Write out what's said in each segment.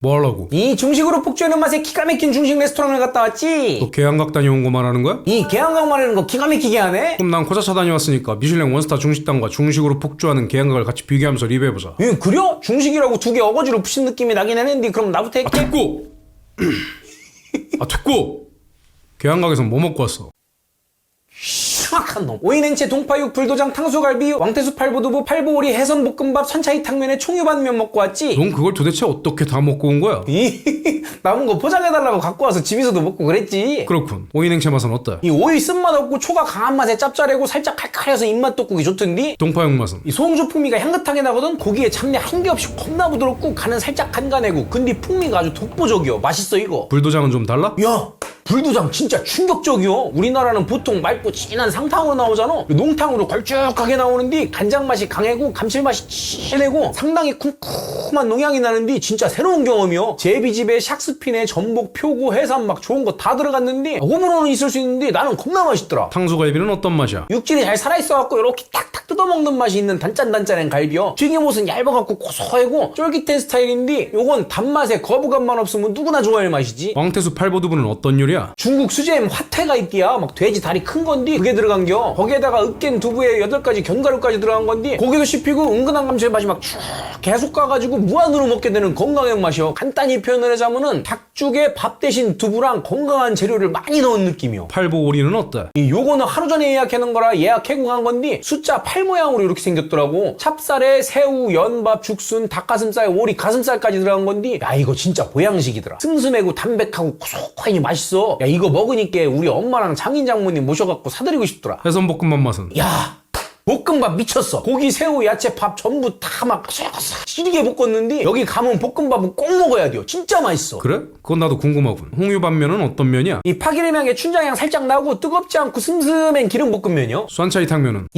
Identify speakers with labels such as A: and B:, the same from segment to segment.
A: 뭐 하려고?
B: 이 중식으로 폭주하는 맛에 기가 막힌 중식 레스토랑을 갔다 왔지.
A: 너 계양각 다녀온 거 말하는 거야?
B: 이 계양각 말하는 거 기가 막히게 하네.
A: 그럼 난 코자차 다녀왔으니까 미슐랭 원스타 중식당과 중식으로 폭주하는 계양각을 같이 비교하면서 리뷰해보자.
B: 이 그려? 중식이라고 두 개 어거지로 푸신 느낌이 나긴 했는데 그럼 나부터 할게.
A: 됐고! 됐고! 계양각에선 뭐 먹고 왔어?
B: 흉악한 놈. 오이냉채, 동파육, 불도장, 탕수갈비, 왕태수 팔보두부, 팔보오리, 해선볶음밥, 선차이 탕면에 총유반면 먹고 왔지.
A: 넌 그걸 도대체 어떻게 다 먹고 온 거야?
B: 이 남은 거 포장해달라고 갖고 와서 집에서도 먹고 그랬지.
A: 그렇군. 오이냉채 맛은 어때?
B: 이 오이 쓴맛 없고 초가 강한 맛에 짭짤하고 살짝 칼칼해서 입맛 돋구기 좋던디.
A: 동파육 맛은?
B: 이 소홍조 풍미가 향긋하게 나거든. 고기에 잡내 한 개 없이 겁나 부드럽고 간은 살짝 간간해고 근데 풍미가 아주 독보적이여. 맛있어 이거.
A: 불도장은 좀 달라?
B: 야, 불도장 진짜 충격적이요. 우리나라는 보통 맑고 진한 상탕으로 나오잖아. 농탕으로 걸쭉하게 나오는데 간장 맛이 강하고 감칠맛이 진하고 상당히 쿰쿰한 농향이 나는데 진짜 새로운 경험이요. 제비집에 샥스핀에 전복, 표고, 해삼 막 좋은 거 다 들어갔는데 호불호는 있을 수 있는데 나는 겁나 맛있더라.
A: 탕수갈비는 어떤 맛이야?
B: 육질이 잘 살아있어갖고 이렇게 탁탁 뜯어먹는 맛이 있는 단짠단짠한 갈비요. 튀김옷은 얇아갖고 고소하고 쫄깃한 스타일인데 요건 단맛에 거부감만 없으면 누구나 좋아할 맛이지.
A: 왕태수 팔보두부는 어떤 요리야?
B: 중국 수제엠 화태가 있디야. 막 돼지 다리 큰 건디 그게 들어간겨. 거기에다가 으깬 두부에 8가지 견과류까지 들어간 건디 고기도 씹히고 은근한 감칠맛이 막 쭉 계속 가가지고 무한으로 먹게 되는 건강한 맛이요. 간단히 표현을 하자면은 닭죽에 밥 대신 두부랑 건강한 재료를 많이 넣은 느낌이요.
A: 팔보오리는 어때?
B: 요거는 하루 전에 예약해놓은 거라 예약해고 간 건데 숫자 8 모양으로 이렇게 생겼더라고. 찹쌀에 새우, 연밥, 죽순, 닭가슴살, 오리, 가슴살까지 들어간 건데 야 이거 진짜 보양식이더라. 슴슴하고 담백하고 고소하니 맛있어. 야 이거 먹으니까 우리 엄마랑 장인 장모님 모셔갖고 사드리고 싶더라.
A: 해선볶음밥 맛은?
B: 야 볶음밥 미쳤어. 고기, 새우, 야채, 밥 전부 다 막 시리게 볶았는데 여기 가면 볶음밥은 꼭 먹어야 돼요. 진짜 맛있어.
A: 그래? 그건 나도 궁금하군. 홍유반면은 어떤 면이야?
B: 이 파기름향에 춘장향 살짝 나고 뜨겁지 않고 슴슴한 기름볶음면이요.
A: 酸차이 탕면은?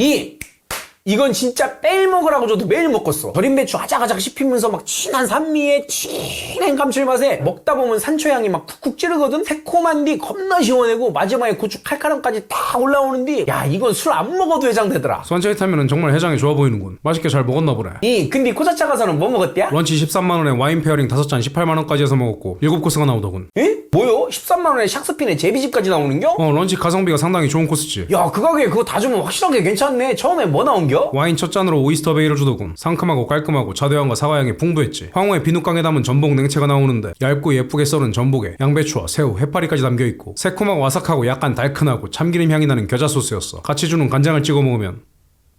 B: 이건 진짜 매일 먹으라고 줘도 매일 먹었어. 절인 배추 아작아작 씹히면서 막 진한 산미에 진한 감칠맛에 먹다 보면 산초향이 막 쿡쿡 찌르거든. 새콤한디 겁나 시원하고 마지막에 고추 칼칼함까지 딱 올라오는데 야 이건 술 안 먹어도 해장되더라.
A: 酸차이 탕면은 정말 해장이 좋아 보이는군. 맛있게 잘 먹었나 보네.
B: 근데 코자차 가서는 뭐 먹었대야?
A: 런치 13만원에 와인 페어링 5잔 18만원까지 해서 먹었고 7코스가 나오더군.
B: 뭐요? 13만원에 샥스핀에 제비집까지 나오는겨?
A: 런치 가성비가 상당히 좋은 코스지.
B: 야 그 가게에 그거 다 주면 확실하게 괜찮네. 처음에 뭐 나온겨?
A: 와인 첫 잔으로 오이스터 베이를 주더군. 상큼하고 깔끔하고 자두향과 사과향이 풍부했지. 황후에 비누깡에 담은 전복 냉채가 나오는데 얇고 예쁘게 썰은 전복에 양배추와 새우, 해파리까지 담겨있고 새콤하고 아삭하고 약간 달큰하고 참기름 향이 나는 겨자 소스였어. 같이 주는 간장을 찍어 먹으면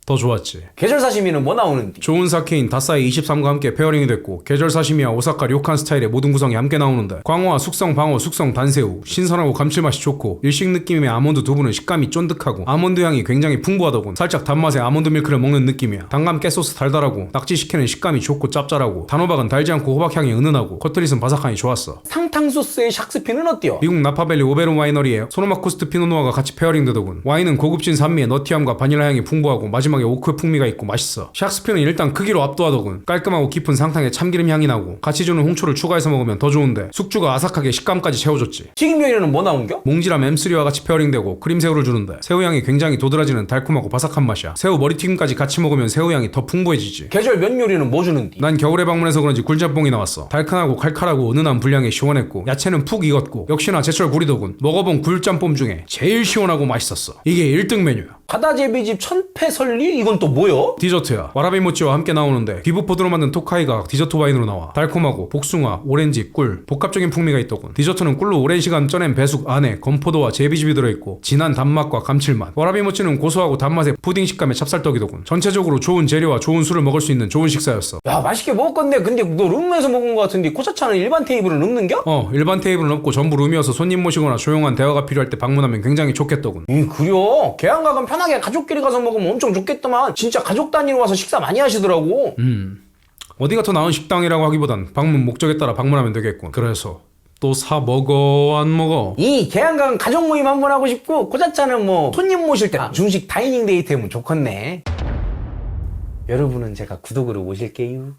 A: 더 좋았지.
B: 계절 사시미는 뭐 나오는데? 좋은
A: 사케인 다사이 23과 함께 페어링이 됐고 계절 사시미와 오사카 료칸 스타일의 모든 구성이 함께 나오는데 광어와 숙성 방어, 숙성 단새우 신선하고 감칠맛이 좋고 일식 느낌의 아몬드 두부는 식감이 쫀득하고 아몬드 향이 굉장히 풍부하더군. 살짝 단맛의 아몬드 밀크를 먹는 느낌이야. 단감 깨소스 달달하고 낙지식혜는 식감이 좋고 짭짤하고 단호박은 달지 않고 호박향이 은은하고 커트릿은 바삭하니 좋았어.
B: 상탕소스의 샥스핀은 어때요?
A: 미국 나파밸리 오베론 와이너리에 소노마코스트 피노누아가 같이 페어링 되더군. 와인은 고급진 산미에 너티함과 바닐라 향이 풍부하고 마지막에 오크 풍미가 있고 맛있어. 샥스핀은 일단 크기로 압도하더군. 깔끔하고 깊은 상탕에 참기름 향이 나고 같이 주는 홍초를 추가해서 먹으면 더 좋은데 숙주가 아삭하게 식감까지 채워줬지.
B: 튀김 요리는 뭐 나온겨?
A: 몽지람 M3와 같이 페어링되고 크림새우를 주는데 새우향이 굉장히 도드라지는 달콤하고 바삭한 맛이야. 새우 머리튀김까지 같이 먹으면 새우향이 더 풍부해지지.
B: 계절 면 요리는 뭐 주는디?
A: 난 겨울에 방문해서 그런지 굴짬뽕이 나왔어. 달큰하고 칼칼하고 은은한 분량이 시원했고 야채는 푹 익었고 역시나 제철 굴이더군. 먹어본 굴짬뽕 중에 제일 시원하고 맛있었어. 이게 1등 메뉴야.
B: 바다제비집 천패설리? 이건 또 뭐요?
A: 디저트야. 와라비 모찌와 함께 나오는데 귀부포드로 만든 토카이가 디저트 와인으로 나와. 달콤하고 복숭아, 오렌지, 꿀 복합적인 풍미가 있더군. 디저트는 꿀로 오랜 시간 쪄낸 배숙 안에 건포도와 제비즙이 들어있고 진한 단맛과 감칠맛. 와라비 모찌는 고소하고 단맛의 푸딩 식감의 찹쌀떡이더군. 전체적으로 좋은 재료와 좋은 술을 먹을 수 있는 좋은 식사였어.
B: 야 맛있게 먹었건데 근데 너 룸에서 먹은 거 같은데 코자차는 일반 테이블은 없는겨?
A: 일반 테이블은 없고 전부 룸이어서 손님 모시거나 조용한 대화가 필요할 때 방문하면 굉장히 좋겠더군.
B: 그려? 계양각은 편하게 가족끼리 가서 먹으면 엄청 좋겠더만 진짜 가족 단위로 와서 식사 많이 하시더라고.
A: 어디가 더 나은 식당이라고 하기보단 방문 목적에 따라 방문하면 되겠군. 그래서 또 사 먹어 안 먹어?
B: 이 계양각은 가족 모임 한번 하고 싶고 코자차는 뭐 손님 모실 때 중식 다이닝 데이트 하면 좋겠네. 여러분은 제가 구독으로 모실게요.